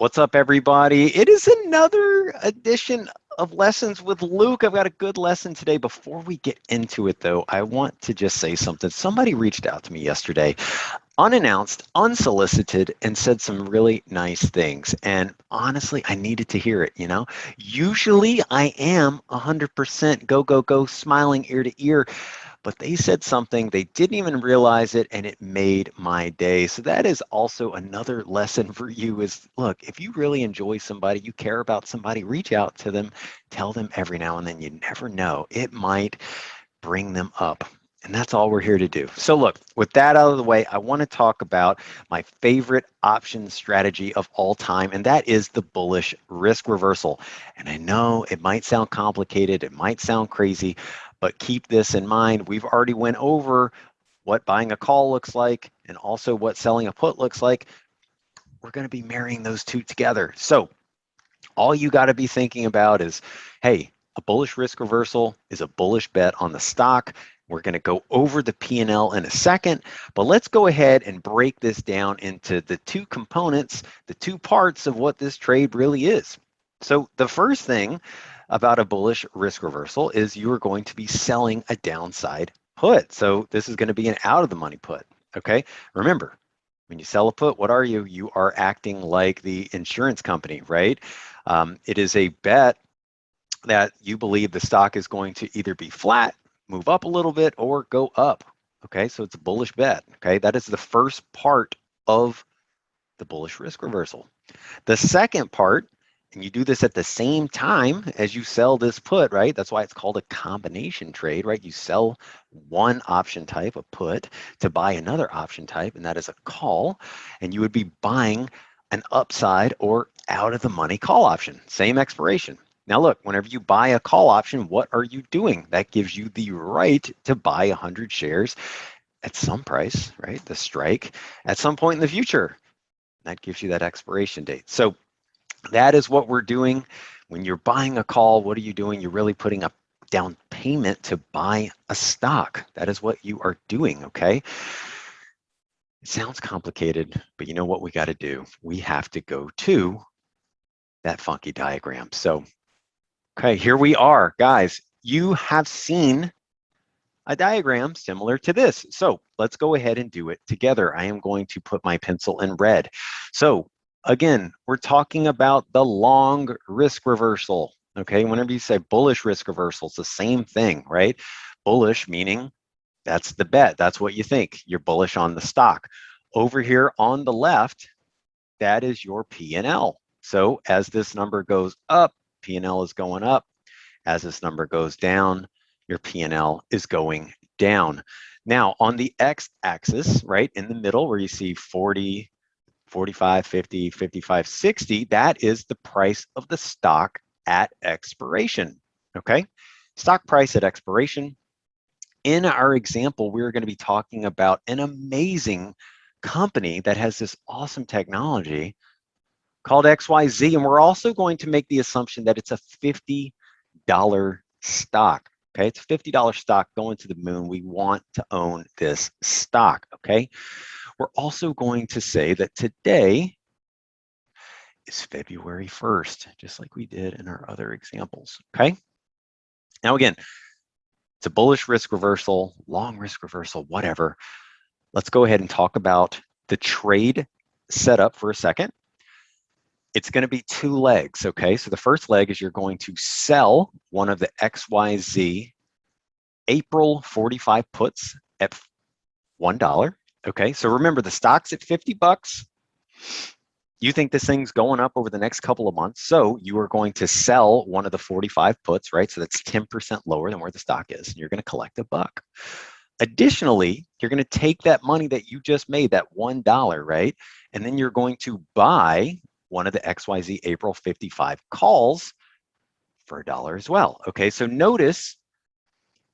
What's up, everybody? It is another edition of Lessons with Luke. I've got a good lesson today. Before we get into it, though, I want to just say something. Somebody reached out to me yesterday, unannounced, unsolicited, and said some really nice things. And honestly, I needed to hear it, Usually, I am 100% go, go, go, smiling ear to ear. But they said something, they didn't even realize it, and it made my day. So that is also another lesson for you is, look, if you really enjoy somebody, you care about somebody, reach out to them, tell them every now and then. You never know. It might bring them up. And that's all we're here to do. So look, with that out of the way, I want to talk about my favorite option strategy of all time, and that is the bullish risk reversal. And I know it might sound complicated, it might sound crazy, but keep this in mind. We've already went over what buying a call looks like and also what selling a put looks like. We're going to be marrying those two together. So all you got to be thinking about is, hey, a bullish risk reversal is a bullish bet on the stock. We're going to go over the P&L in a second, but let's go ahead and break this down into the two components, the two parts of what this trade really is. So the first thing about a bullish risk reversal is you are going to be selling a downside put. So this is going to be an out of the money put, okay? Remember, when you sell a put, what are you? You are acting like the insurance company, right? It is a bet that you believe the stock is going to either be flat, move up a little bit, or go up, okay? So it's a bullish bet, okay? That is the first part of the bullish risk reversal. The second part, and you do this at the same time as you sell this put, right? That's why it's called a combination trade, right? You sell one option type, a put, to buy another option type, and that is a call. And you would be buying an upside or out of the money call option, same expiration. Now look, whenever you buy a call option, what are you doing? That gives you the right to buy 100 shares at some price, right? The strike at some point in the future. That gives you that expiration date. So that is what we're doing. When you're buying a call, what are you doing? You're really putting a down payment to buy a stock. That is what you are doing, okay? It sounds complicated, but you know what we got to do? We have to go to that funky diagram. So, okay, here we are, guys. You have seen a diagram similar to this. So let's go ahead and do it together. I am going to put my pencil in red. So again, we're talking about the long risk reversal. Okay, whenever you say bullish risk reversal, it's the same thing, right? Bullish meaning that's the bet. That's what you think. You're bullish on the stock. Over here on the left, that is your P&L. So as this number goes up, P&L is going up. As this number goes down, your P&L is going down. Now on the x-axis, right in the middle where you see 40, 45, 50, 55, 60, that is the price of the stock at expiration, okay? Stock price at expiration. In our example, we're going to be talking about an amazing company that has this awesome technology called XYZ, and we're also going to make the assumption that it's a $50 stock. Okay, it's a $50 stock going to the moon. We want to own this stock. Okay, we're also going to say that today is February 1st, just like we did in our other examples. Okay, now again, it's a bullish risk reversal, long risk reversal, whatever. Let's go ahead and talk about the trade setup for a second. It's going to be two legs, okay? So the first leg is you're going to sell one of the XYZ April 45 puts at $1, okay? So remember, the stock's at 50 bucks. You think this thing's going up over the next couple of months, so you are going to sell one of the 45 puts, right? So that's 10% lower than where the stock is, and you're going to collect $1. Additionally, you're going to take that money that you just made, that $1, right? And then you're going to buy one of the XYZ April 55 calls for $1 as well. Okay, so notice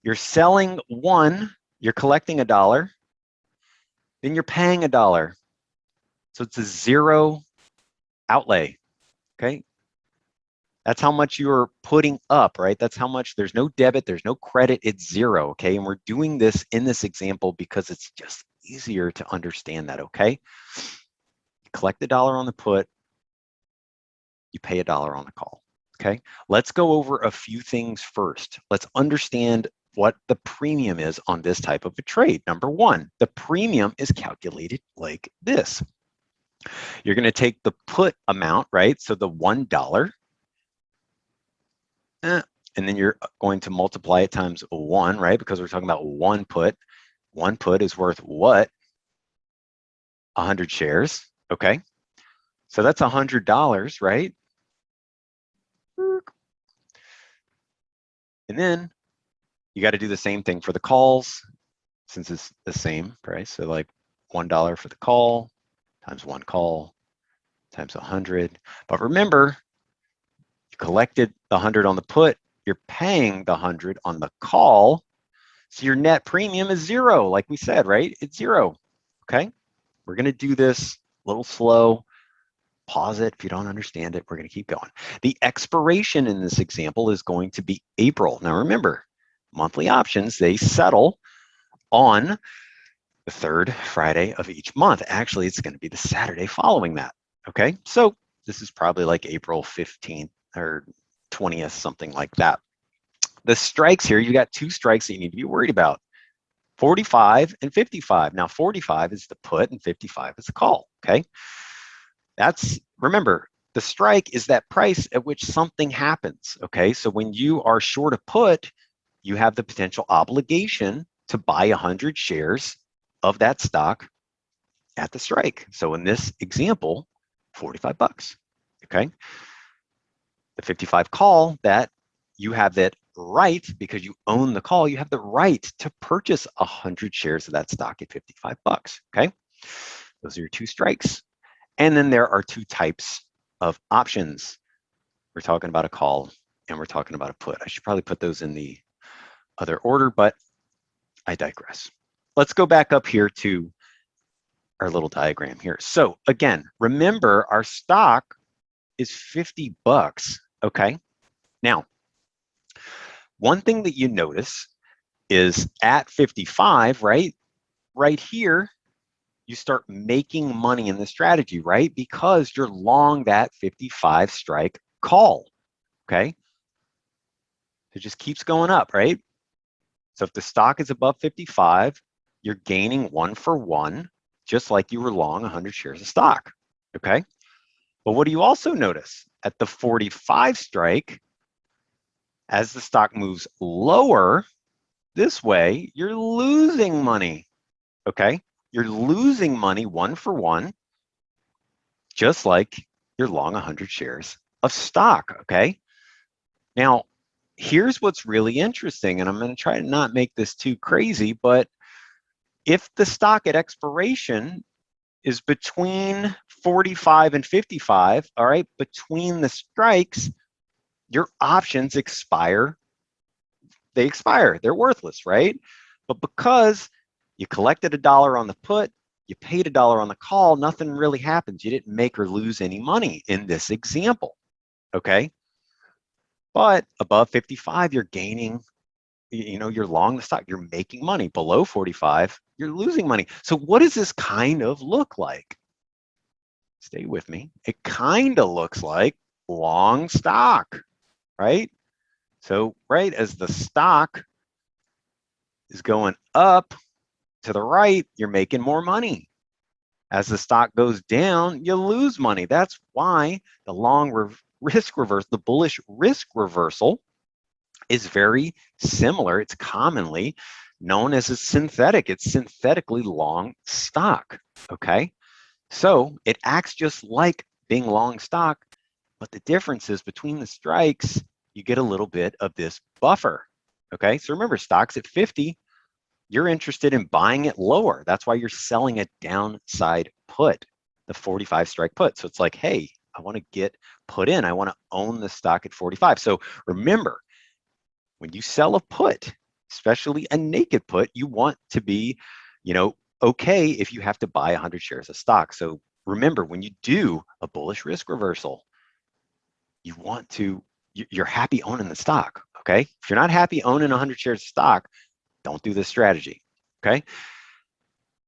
you're selling one, you're collecting $1, then you're paying $1. So it's a zero outlay, okay? That's how much you're putting up, right? That's how much, there's no debit, there's no credit, it's zero, okay? And we're doing this in this example because it's just easier to understand that, okay? Collect $1 on the put, you pay $1 on the call. Okay, let's go over a few things first. Let's understand what the premium is on this type of a trade. Number one, the premium is calculated like this. You're going to take the put amount, right? So the $1, and then you're going to multiply it times 1, right? Because we're talking about one put. One put is worth what? 100 shares, okay? So that's $100, right? And then you got to do the same thing for the calls, since it's the same price. So like $1 for the call times one call times 100. But remember, you collected the 100 on the put, you're paying the 100 on the call. So your net premium is 0, like we said, right? It's 0, okay? We're gonna do this a little slow. Pause it if you don't understand it. We're gonna keep going. The expiration in this example is going to be April. Now remember, monthly options, they settle on the 3rd Friday of each month. Actually, it's gonna be the Saturday following that, okay? So this is probably like April 15th or 20th, something like that. The strikes here, you got 2 strikes that you need to be worried about. 45 and 55. Now 45 is the put and 55 is the call, okay? That's, remember, the strike is that price at which something happens, okay? So when you are short a put, you have the potential obligation to buy 100 shares of that stock at the strike. So in this example, 45 bucks, okay? The 55 call, that you have that right, because you own the call, you have the right to purchase 100 shares of that stock at 55 bucks, okay? Those are your 2 strikes. And then there are 2 types of options. We're talking about a call and we're talking about a put. I should probably put those in the other order, but I digress. Let's go back up here to our little diagram here. So again, remember our stock is 50 bucks, okay? Now, one thing that you notice is at 55, right? Right here, you start making money in the strategy, right? Because you're long that 55 strike call, okay? It just keeps going up, right? So if the stock is above 55, you're gaining 1 for 1, just like you were long 100 shares of stock, okay? But what do you also notice? At the 45 strike, as the stock moves lower this way, you're losing money, okay? You're losing money 1 for 1, just like you're long 100 shares of stock, okay? Now, here's what's really interesting, and I'm going to try to not make this too crazy, but if the stock at expiration is between 45 and 55, all right, between the strikes, your options expire. They expire. They're worthless, right? But because you collected $1 on the put, you paid $1 on the call, nothing really happens. You didn't make or lose any money in this example, okay? But above 55, you're gaining, you know, you're long the stock, you're making money. Below 45, you're losing money. So what does this kind of look like? Stay with me. It kind of looks like long stock, right? So, right, as the stock is going up to the right, you're making more money. As the stock goes down, you lose money. That's why the long risk reversal, the bullish risk reversal, is very similar. It's commonly known as a synthetic. It's synthetically long stock, okay? So it acts just like being long stock, but the difference is between the strikes, you get a little bit of this buffer, okay? So remember, stock's at 50, you're interested in buying it lower. That's why you're selling a downside put, the 45 strike put. So it's like, hey, I want to get put in. I want to own the stock at 45. So remember, when you sell a put, especially a naked put, you want to be, you know, okay if you have to buy 100 shares of stock. So remember, when you do a bullish risk reversal, you want to, you're happy owning the stock, okay? If you're not happy owning 100 shares of stock, don't do this strategy, okay?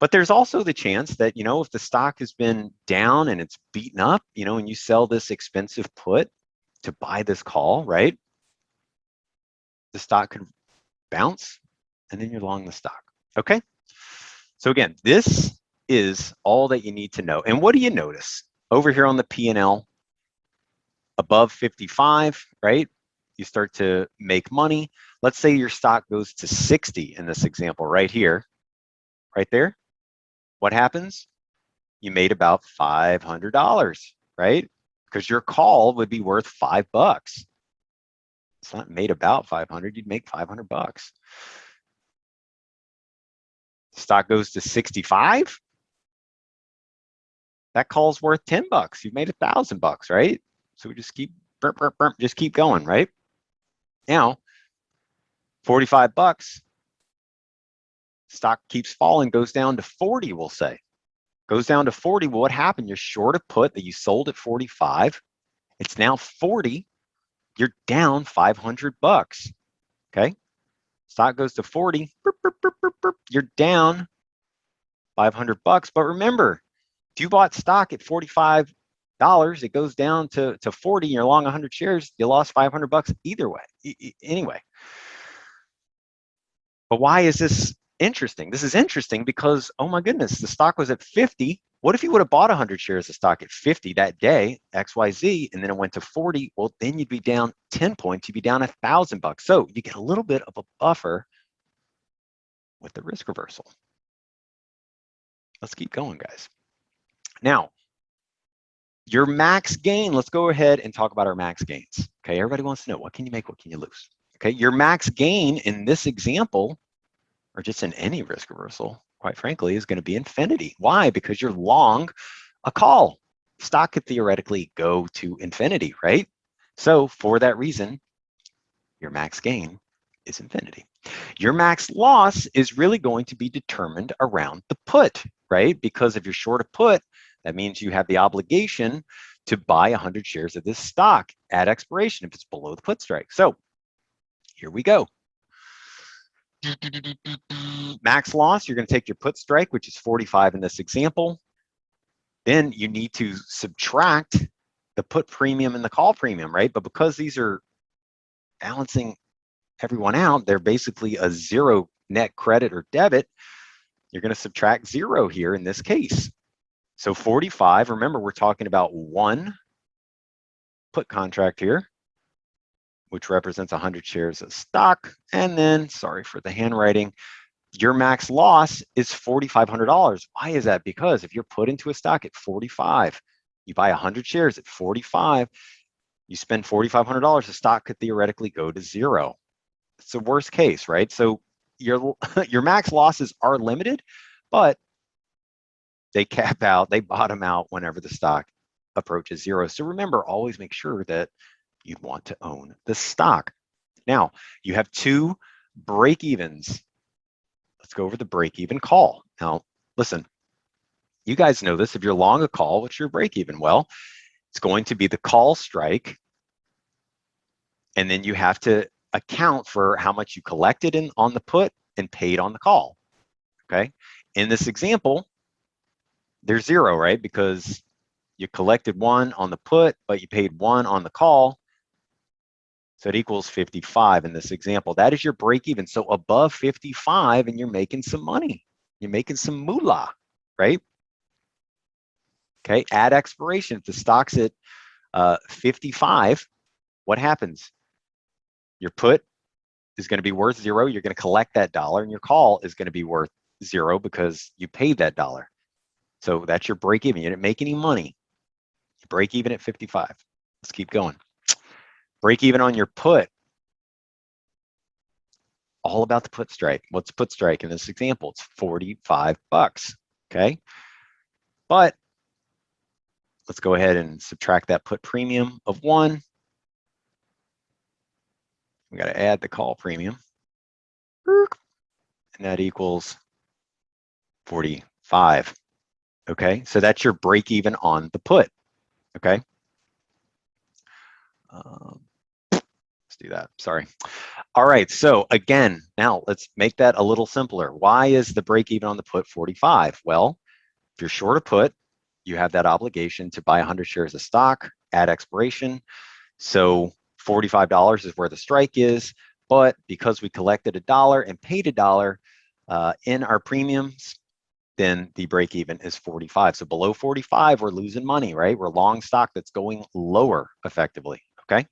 But there's also the chance that, if the stock has been down and it's beaten up, and you sell this expensive put to buy this call, right? The stock could bounce and then you're long the stock. Okay. So again, this is all that you need to know. And what do you notice over here on the P&L? Above 55, right? You start to make money. Let's say your stock goes to 60 in this example right here, right there. What happens? You made about $500, right? Because your call would be worth $5. It's not made about 500, you'd make 500 bucks. Stock goes to 65. That call's worth 10 bucks. You've made $1,000, right? So we just keep just keep going, right? Now, 45 bucks. Stock keeps falling, goes down to 40, we'll say. Goes down to 40. Well, what happened? You're short a put that you sold at 45. It's now 40. You're down 500 bucks. Okay. Stock goes to 40. You're down 500 bucks. But remember, if you bought stock at $45, it goes down to 40, and you're long 100 shares, you lost 500 bucks either way. Anyway. But why is this interesting? This is interesting because, oh my goodness, the stock was at 50. What if you would have bought 100 shares of stock at 50 that day, XYZ, and then it went to 40? Well, then you'd be down 10 points. You'd be down $1,000. So you get a little bit of a buffer with the risk reversal. Let's keep going, guys. Now, your max gain, let's go ahead and talk about our max gains. Okay, everybody wants to know, what can you make, what can you lose? Okay, your max gain in this example, or just in any risk reversal, quite frankly, is going to be infinity. Why? Because you're long a call. Stock could theoretically go to infinity, right? So for that reason, your max gain is infinity. Your max loss is really going to be determined around the put, right? Because if you're short a put, that means you have the obligation to buy 100 shares of this stock at expiration if it's below the put strike. So here we go. Max loss, you're going to take your put strike, which is 45 in this example. Then you need to subtract the put premium and the call premium, right? But because these are balancing everyone out, they're basically a zero net credit or debit. You're going to subtract 0 here in this case. So 45, remember, we're talking about one put contract here, which represents 100 shares of stock. And then, sorry for the handwriting, your max loss is $4,500. Why is that? Because if you're put into a stock at 45, you buy 100 shares at 45, you spend $4,500, the stock could theoretically go to 0. It's the worst case, right? So your max losses are limited, but they cap out, they bottom out whenever the stock approaches 0. So remember, always make sure that you'd want to own the stock. Now, you have 2 break-evens. Let's go over the break-even call. Now, listen, you guys know this. If you're long a call, what's your break-even? Well, it's going to be the call strike, and then you have to account for how much you collected on the put and paid on the call, okay? In this example, there's 0, right? Because you collected 1 on the put, but you paid 1 on the call. So it equals 55 in this example. That is your break even. So above 55 and you're making some money. You're making some moolah, right? Okay, at expiration, if the stock's at 55, what happens? Your put is going to be worth 0. You're going to collect that dollar, and your call is going to be worth 0 because you paid that dollar. So that's your break even. You didn't make any money. You break even at 55. Let's keep going. Break even on your put. All about the put strike. What's put strike in this example? It's 45 bucks. Okay. But let's go ahead and subtract that put premium of 1. We got to add the call premium. And that equals 45. Okay. So that's your break even on the put. Okay. Let's do that. Sorry. All right. So again, now let's make that a little simpler. Why is the break even on the put 45? Well, if you're short a put, you have that obligation to buy 100 shares of stock at expiration. So $45 is where the strike is. But because we collected $1 and paid $1 in our premiums, then the break even is 45. So below 45, we're losing money, right? We're long stock that's going lower effectively, okay?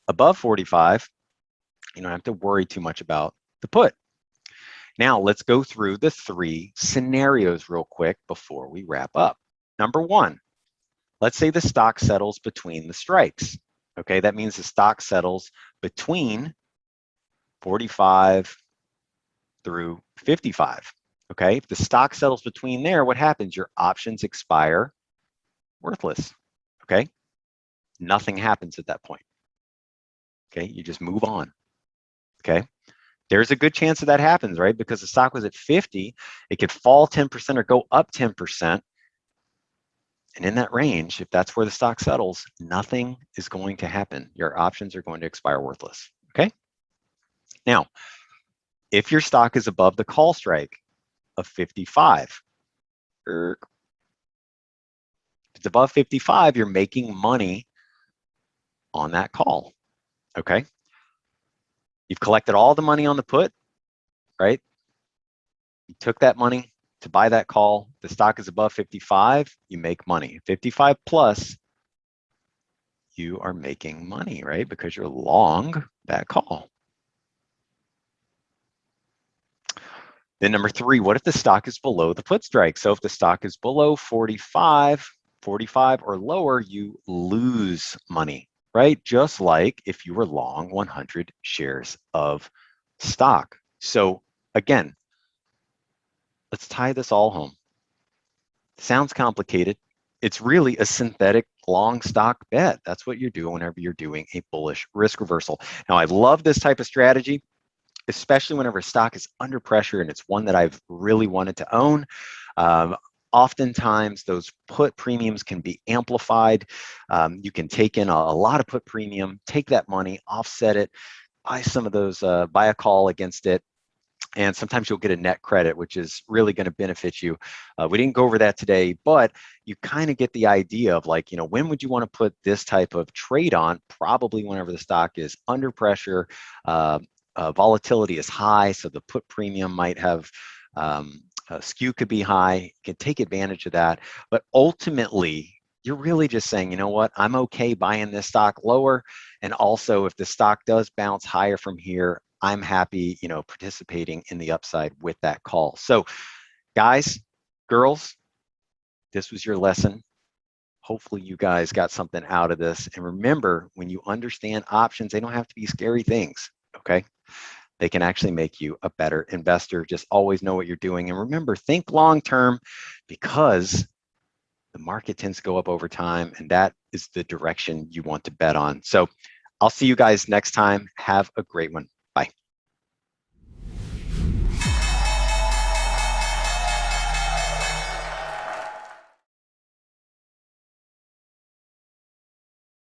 Above 45, you don't have to worry too much about the put. Now let's go through the 3 scenarios real quick before we wrap up. Number 1, let's say the stock settles between the strikes. Okay, that means the stock settles between 45 through 55. Okay, if the stock settles between there, what happens? Your options expire worthless. Okay, nothing happens at that point. Okay, you just move on. Okay, there's a good chance that happens, right? Because the stock was at 50, it could fall 10% or go up 10%. And in that range, if that's where the stock settles, nothing is going to happen. Your options are going to expire worthless. Okay, now, if your stock is above the call strike of 55, if it's above 55, you're making money on that call. Okay, you've collected all the money on the put, right? You took that money to buy that call. The stock is above 55, you make money. 55 plus, you are making money, right? Because you're long that call. Then number 3, what if the stock is below the put strike? So if the stock is below 45 or lower, you lose money, right? Just like if you were long 100 shares of stock. So again, let's tie this all home. Sounds complicated. It's really a synthetic long stock bet. That's what you do whenever you're doing a bullish risk reversal. Now, I love this type of strategy, especially whenever stock is under pressure and it's one that I've really wanted to own. Oftentimes, those put premiums can be amplified. You can take in a lot of put premium, take that money, offset it, buy some of those, buy a call against it. And sometimes you'll get a net credit, which is really going to benefit you. We didn't go over that today, but you kind of get the idea of like, when would you want to put this type of trade on? Probably whenever the stock is under pressure, volatility is high, so the put premium might have skew could be high. You can take advantage of that. But ultimately, you're really just saying, you know what, I'm okay buying this stock lower. And also, if the stock does bounce higher from here, I'm happy, participating in the upside with that call. So guys, girls, this was your lesson. Hopefully you guys got something out of this. And remember, when you understand options, they don't have to be scary things, okay? They can actually make you a better investor. Just always know what you're doing. And remember, think long-term, because the market tends to go up over time, and that is the direction you want to bet on. So I'll see you guys next time. Have a great one.